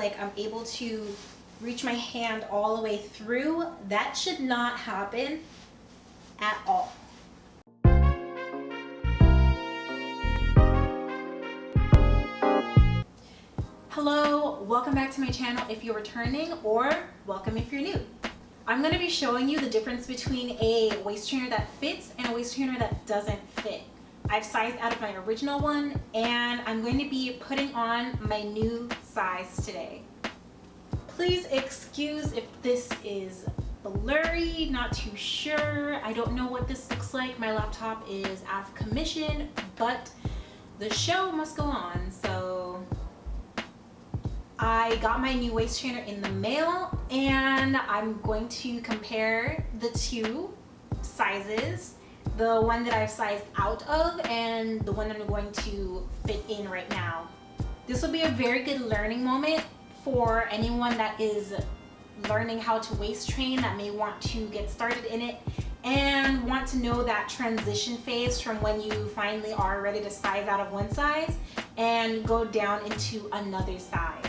like I'm able to reach my hand all the way through. That should not happen at all. Hello, welcome back to my channel if you're returning, or welcome if you're new. I'm going to be showing you the difference between a waist trainer that fits and a waist trainer that doesn't fit. I've sized out of my original one and I'm going to be putting on my new size today. Please excuse if this is blurry, not too sure. I don't know what this looks like. My laptop is out of commission, but the show must go on. So I got my new waist trainer in the mail and I'm going to compare the two sizes, the one that I've sized out of and the one I'm going to fit in right now. This will be a very good learning moment for anyone that is learning how to waist train, that may want to get started in it and want to know that transition phase from when you finally are ready to size out of one size and go down into another size.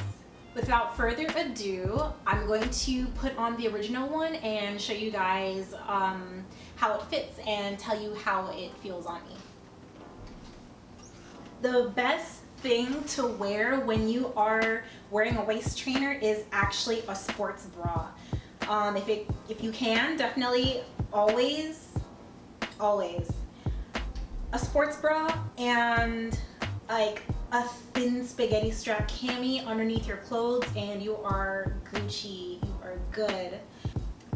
Without further ado, I'm going to put on the original one and show you guys how it fits and tell you how it feels on me. The best thing to wear when you are wearing a waist trainer is actually a sports bra. If you can, definitely always a sports bra and like a thin spaghetti strap cami underneath your clothes and you are Gucci, you are good.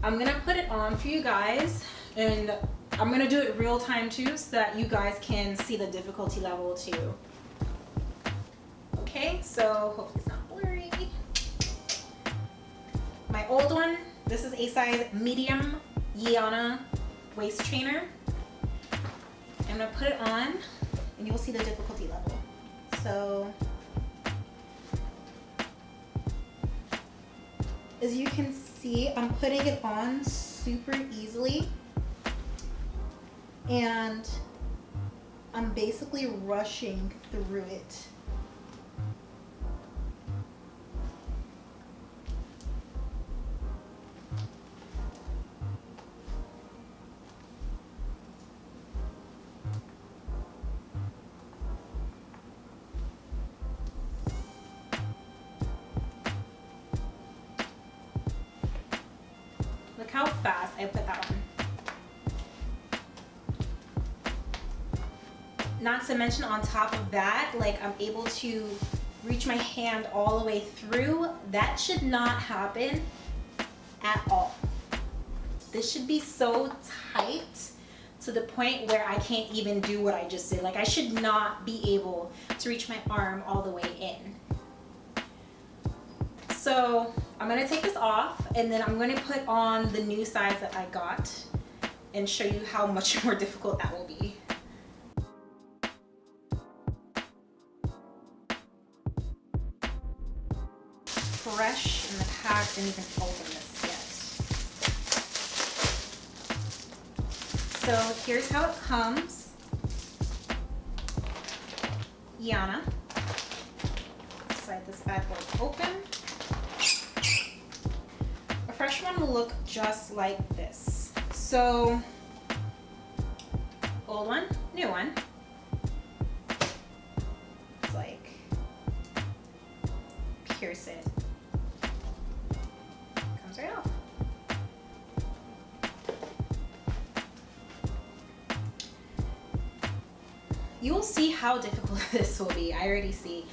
I'm gonna put it on for you guys and I'm gonna do it real time too so that you guys can see the difficulty level too. Okay, so hopefully it's not blurry. My old one, this is a size medium Yana waist trainer. I'm gonna put it on and you'll see the difficulty level. So, as you can see, I'm putting it on super easily and I'm basically rushing through it. Look how fast I put that on. Not to mention on top of that, like I'm able to reach my hand all the way through. That should not happen at all. This should be so tight to the point where I can't even do what I just did. Like I should not be able to reach my arm all the way in. So I'm gonna take this off and then I'm gonna put on the new size that I got and show you how much more difficult that will be. Fresh in the pack, didn't even open this yet. So here's how it comes. Yana. Slide this bad boy open. A fresh one will look just like this. So, old one, new one. It's like, pierce it. Comes right off. You will see how difficult this will be. I already see.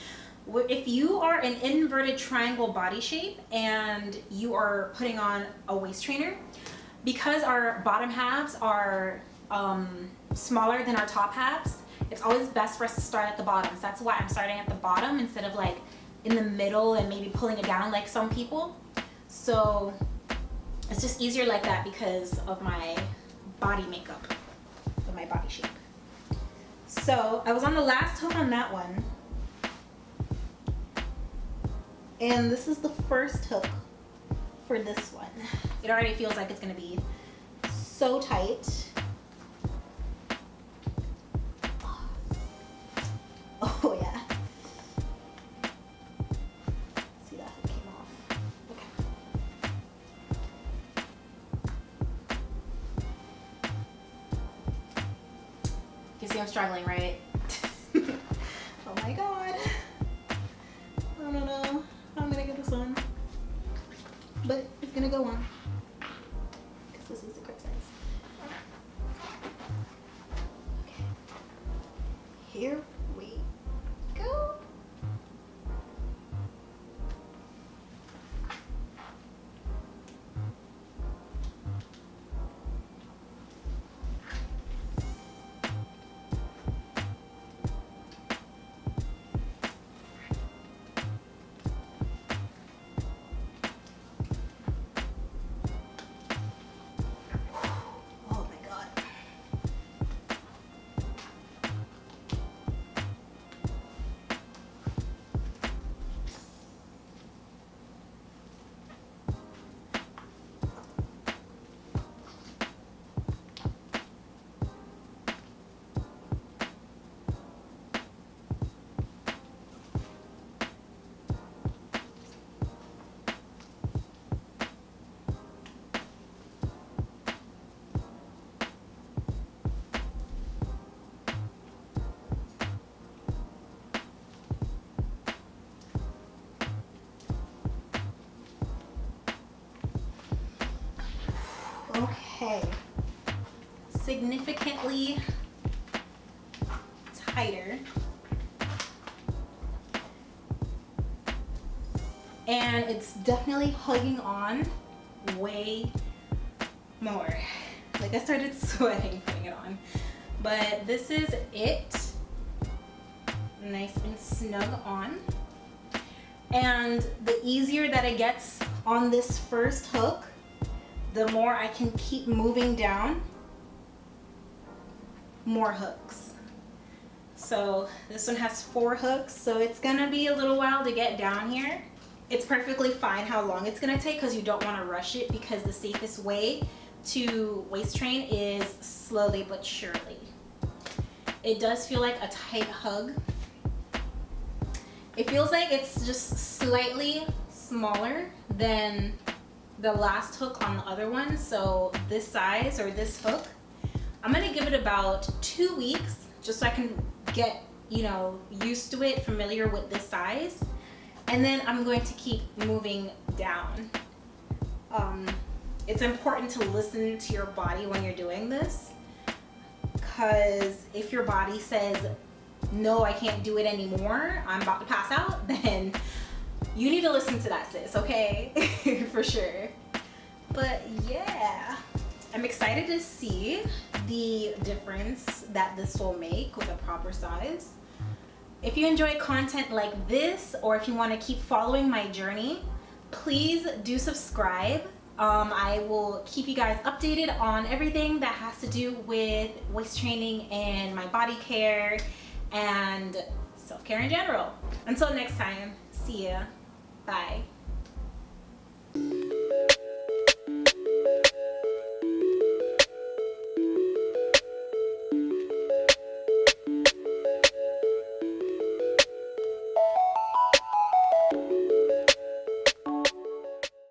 If you are an inverted triangle body shape and you are putting on a waist trainer, because our bottom halves are smaller than our top halves, it's always best for us to start at the bottom. So that's why I'm starting at the bottom instead of like in the middle and maybe pulling it down like some people. So it's just easier like that because of my body makeup, of my body shape. So I was on the last hook on that one. And this is the first hook for this one. It already feels like it's gonna be so tight. Oh yeah. See that? Okay. see I'm struggling, right? Oh my god. I don't know how I'm gonna get this on. But it's gonna go on. Because this is the correct size. Okay. Here we go. Okay, significantly tighter, and it's definitely hugging on way more. Like, I started sweating putting it on, but this is it, nice and snug on. And the easier that it gets on this first hook, the more I can keep moving down more hooks. So this one has 4 hooks, so it's gonna be a little while to get down here. It's perfectly fine how long it's gonna take because you don't want to rush it, because the safest way to waist train is slowly but surely. It does feel like a tight hug. It feels like it's just slightly smaller than the last hook on the other one. So this size, or this hook, I'm gonna give it about 2 weeks just so I can get, you know, used to it, familiar with this size. And then I'm going to keep moving down. It's important to listen to your body when you're doing this, because if your body says, no, I can't do it anymore, I'm about to pass out, then you need to listen to that, sis, okay? For sure. But yeah, I'm excited to see the difference that this will make with a proper size. If you enjoy content like this, or if you want to keep following my journey, please do subscribe. I will keep you guys updated on everything that has to do with waist training and my body care and self-care in general. Until next time, see ya. Bye.